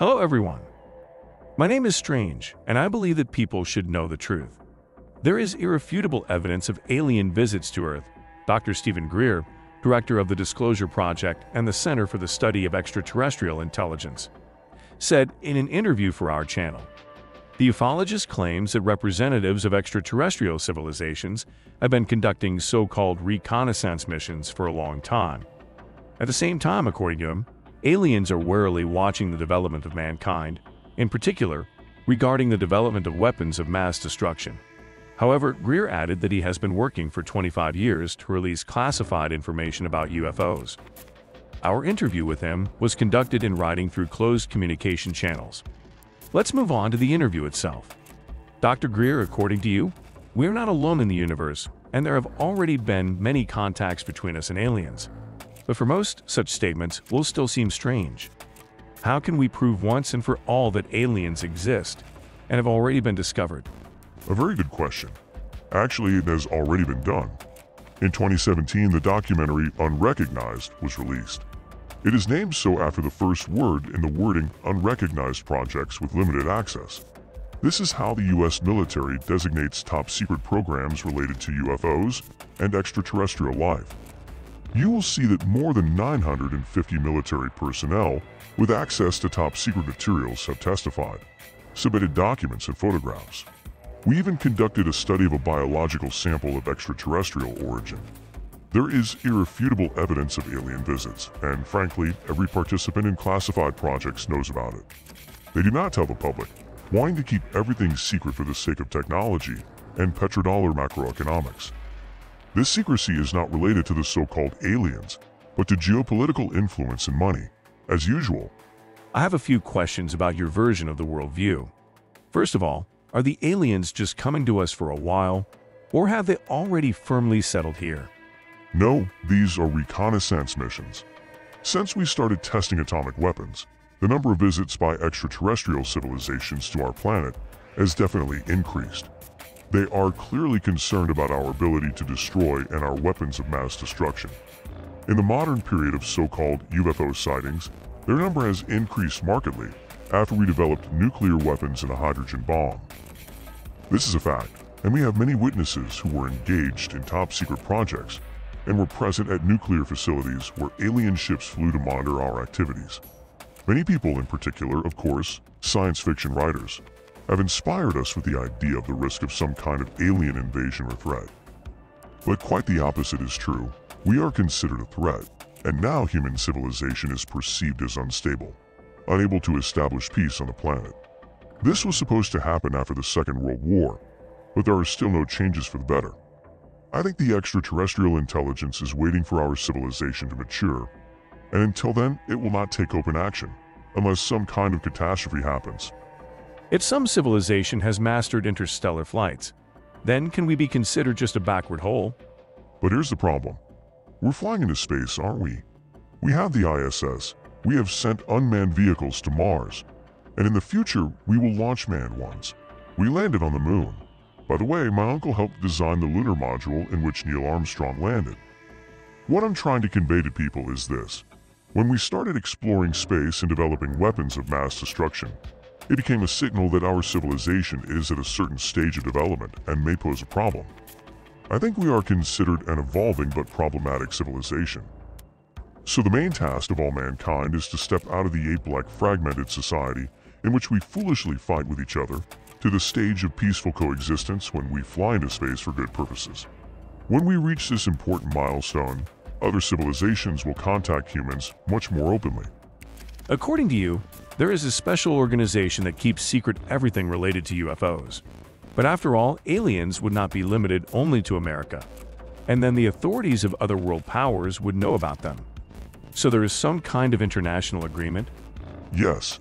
Hello everyone. My name is Strange, and I believe that people should know the truth. There is irrefutable evidence of alien visits to Earth. Dr. Stephen Greer, director of the Disclosure Project and the Center for the Study of Extraterrestrial Intelligence, said in an interview for our channel. The ufologist claims that representatives of extraterrestrial civilizations have been conducting so-called reconnaissance missions for a long time. At the same time, according to him, aliens are warily watching the development of mankind, in particular, regarding the development of weapons of mass destruction. However, Greer added that he has been working for 25 years to release classified information about UFOs. Our interview with him was conducted in writing through closed communication channels. Let's move on to the interview itself. Dr. Greer, according to you, we're not alone in the universe, and there have already been many contacts between us and aliens. But for most, such statements will still seem strange. How can we prove once and for all that aliens exist and have already been discovered? A very good question. Actually, it has already been done. In 2017, the documentary Unrecognized was released. It is named so after the first word in the wording Unrecognized Projects with Limited Access. This is how the U.S. military designates top-secret programs related to UFOs and extraterrestrial life. You will see that more than 950 military personnel with access to top-secret materials have testified, submitted documents and photographs. We even conducted a study of a biological sample of extraterrestrial origin. There is irrefutable evidence of alien visits, and frankly, every participant in classified projects knows about it. They do not tell the public, wanting to keep everything secret for the sake of technology and petrodollar macroeconomics. This secrecy is not related to the so-called aliens, but to geopolitical influence and money. As usual, I have a few questions about your version of the worldview. First of all, are the aliens just coming to us for a while, or have they already firmly settled here? No, these are reconnaissance missions. Since we started testing atomic weapons, the number of visits by extraterrestrial civilizations to our planet has definitely increased. They are clearly concerned about our ability to destroy and our weapons of mass destruction. In the modern period of so-called UFO sightings, their number has increased markedly after we developed nuclear weapons and a hydrogen bomb. This is a fact, and we have many witnesses who were engaged in top-secret projects and were present at nuclear facilities where alien ships flew to monitor our activities. Many people, in particular, of course, science fiction writers, have inspired us with the idea of the risk of some kind of alien invasion or threat. But quite the opposite is true. We are considered a threat, and now human civilization is perceived as unstable, unable to establish peace on the planet. This was supposed to happen after the Second World War, but there are still no changes for the better. I think the extraterrestrial intelligence is waiting for our civilization to mature, and until then, it will not take open action, unless some kind of catastrophe happens. If some civilization has mastered interstellar flights, then can we be considered just a backward hole? But here's the problem. We're flying into space, aren't we? We have the ISS, we have sent unmanned vehicles to Mars, and in the future, we will launch manned ones. We landed on the moon. By the way, my uncle helped design the lunar module in which Neil Armstrong landed. What I'm trying to convey to people is this. When we started exploring space and developing weapons of mass destruction, it became a signal that our civilization is at a certain stage of development and may pose a problem. I think we are considered an evolving but problematic civilization. So the main task of all mankind is to step out of the ape-like fragmented society in which we foolishly fight with each other to the stage of peaceful coexistence when we fly into space for good purposes. When we reach this important milestone, other civilizations will contact humans much more openly. According to you, there is a special organization that keeps secret everything related to UFOs. But after all, aliens would not be limited only to America, and then the authorities of other world powers would know about them. So there is some kind of international agreement? Yes.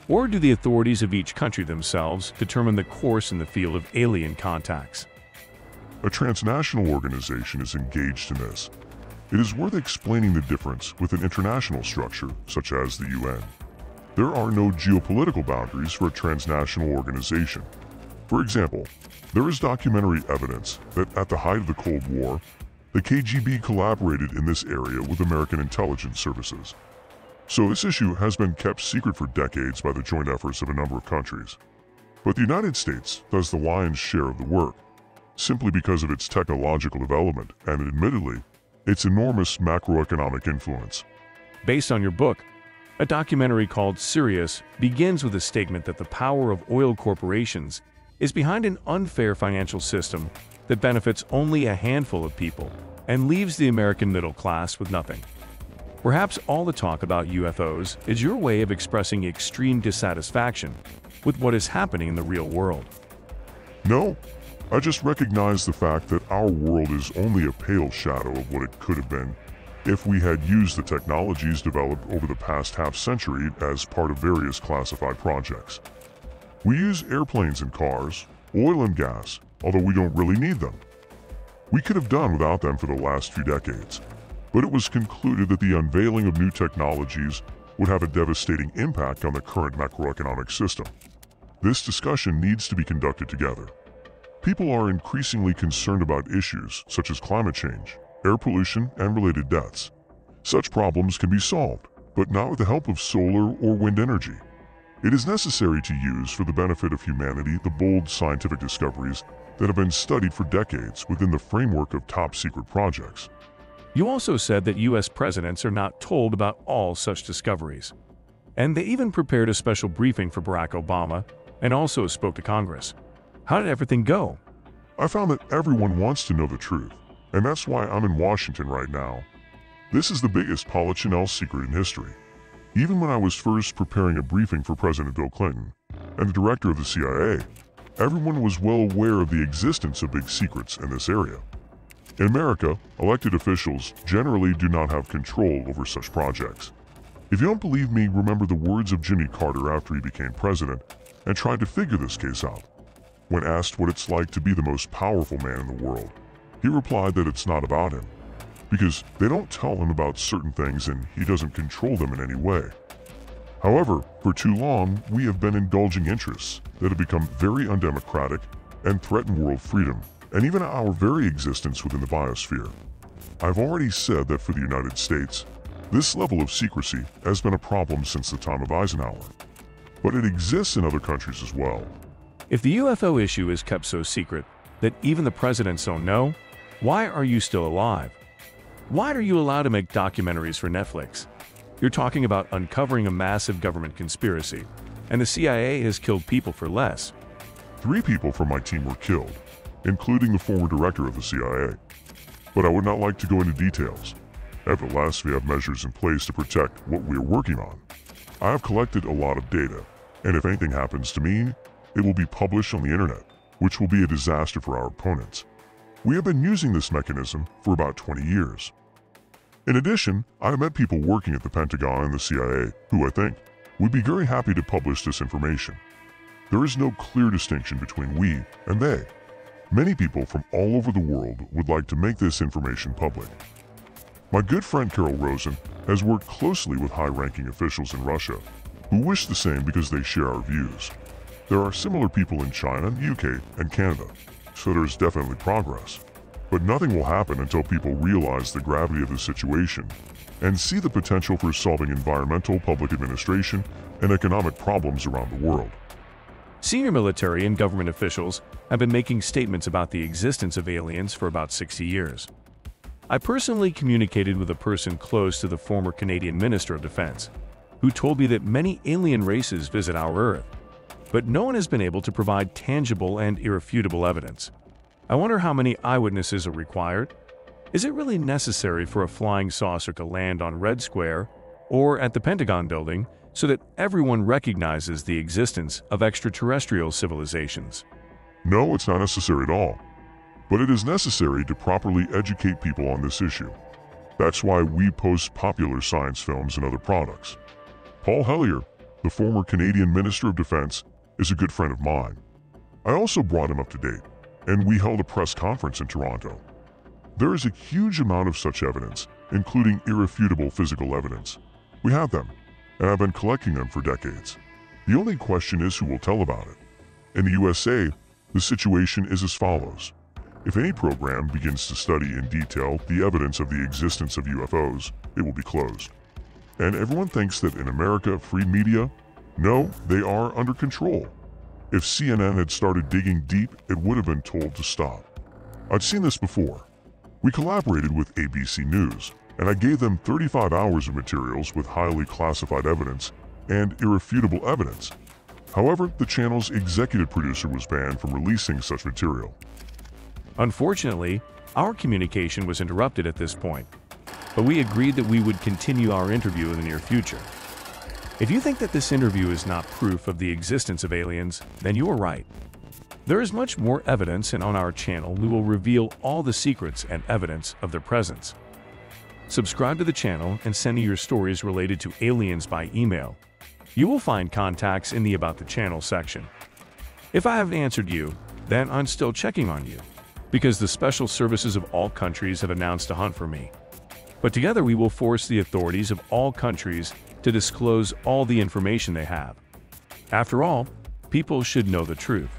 Or do the authorities of each country themselves determine the course in the field of alien contacts? A transnational organization is engaged in this. It is worth explaining the difference with an international structure, such as the UN. There are no geopolitical boundaries for a transnational organization. For example, there is documentary evidence that at the height of the Cold War, the KGB collaborated in this area with American intelligence services. So this issue has been kept secret for decades by the joint efforts of a number of countries. But the United States does the lion's share of the work, simply because of its technological development and, admittedly, its enormous macroeconomic influence. Based on your book, a documentary called Sirius begins with a statement that the power of oil corporations is behind an unfair financial system that benefits only a handful of people and leaves the American middle class with nothing. Perhaps all the talk about UFOs is your way of expressing extreme dissatisfaction with what is happening in the real world. No, I just recognize the fact that our world is only a pale shadow of what it could have been if we had used the technologies developed over the past half-century as part of various classified projects. We use airplanes and cars, oil and gas, although we don't really need them. We could have done without them for the last few decades, but it was concluded that the unveiling of new technologies would have a devastating impact on the current macroeconomic system. This discussion needs to be conducted together. People are increasingly concerned about issues such as climate change, air pollution, and related deaths. Such problems can be solved, but not with the help of solar or wind energy. It is necessary to use for the benefit of humanity the bold scientific discoveries that have been studied for decades within the framework of top-secret projects. You also said that U.S. presidents are not told about all such discoveries. And they even prepared a special briefing for Barack Obama and also spoke to Congress. How did everything go? I found that everyone wants to know the truth, and that's why I'm in Washington right now. This is the biggest Polichinelle secret in history. Even when I was first preparing a briefing for President Bill Clinton and the director of the CIA, everyone was well aware of the existence of big secrets in this area. In America, elected officials generally do not have control over such projects. If you don't believe me, remember the words of Jimmy Carter after he became president and tried to figure this case out. When asked what it's like to be the most powerful man in the world, he replied that it's not about him, because they don't tell him about certain things and he doesn't control them in any way. However, for too long, we have been indulging interests that have become very undemocratic and threaten world freedom, and even our very existence within the biosphere. I've already said that for the United States, this level of secrecy has been a problem since the time of Eisenhower. But it exists in other countries as well. If the UFO issue is kept so secret that even the presidents don't know, why are you still alive? Why are you allowed to make documentaries for Netflix? You're talking about uncovering a massive government conspiracy, and the CIA has killed people for less. 3 people from my team were killed, including the former director of the CIA. But I would not like to go into details. Nevertheless, we have measures in place to protect what we are working on. I have collected a lot of data, and if anything happens to me, it will be published on the internet, which will be a disaster for our opponents. We have been using this mechanism for about 20 years. In addition, I have met people working at the Pentagon and the CIA who I think would be very happy to publish this information. There is no clear distinction between we and they. Many people from all over the world would like to make this information public. My good friend Carol Rosen has worked closely with high-ranking officials in Russia who wish the same because they share our views. There are similar people in China, UK, and Canada, so there's definitely progress. But nothing will happen until people realize the gravity of the situation and see the potential for solving environmental, public administration, and economic problems around the world. Senior military and government officials have been making statements about the existence of aliens for about 60 years. I personally communicated with a person close to the former Canadian Minister of Defense, who told me that many alien races visit our Earth, but no one has been able to provide tangible and irrefutable evidence. I wonder how many eyewitnesses are required? Is it really necessary for a flying saucer to land on Red Square or at the Pentagon building so that everyone recognizes the existence of extraterrestrial civilizations? No, it's not necessary at all. But it is necessary to properly educate people on this issue. That's why we post popular science films and other products. Paul Hellyer, the former Canadian Minister of Defense, is a good friend of mine. I also brought him up to date, and we held a press conference in Toronto. There is a huge amount of such evidence, including irrefutable physical evidence. We have them, and I've been collecting them for decades. The only question is who will tell about it. In the USA, the situation is as follows. If any program begins to study in detail the evidence of the existence of UFOs, it will be closed. And everyone thinks that in America, free media? No, they are under control. If CNN had started digging deep, it would have been told to stop. I've seen this before. We collaborated with ABC News, and I gave them 35 hours of materials with highly classified evidence and irrefutable evidence. However, the channel's executive producer was banned from releasing such material. Unfortunately, our communication was interrupted at this point, but we agreed that we would continue our interview in the near future. If you think that this interview is not proof of the existence of aliens, then you are right. There is much more evidence, and on our channel we will reveal all the secrets and evidence of their presence. Subscribe to the channel and send me your stories related to aliens by email. You will find contacts in the About the Channel section. If I haven't answered you, then I'm still checking on you, because the special services of all countries have announced a hunt for me. But together we will force the authorities of all countries to disclose all the information they have. After all, people should know the truth.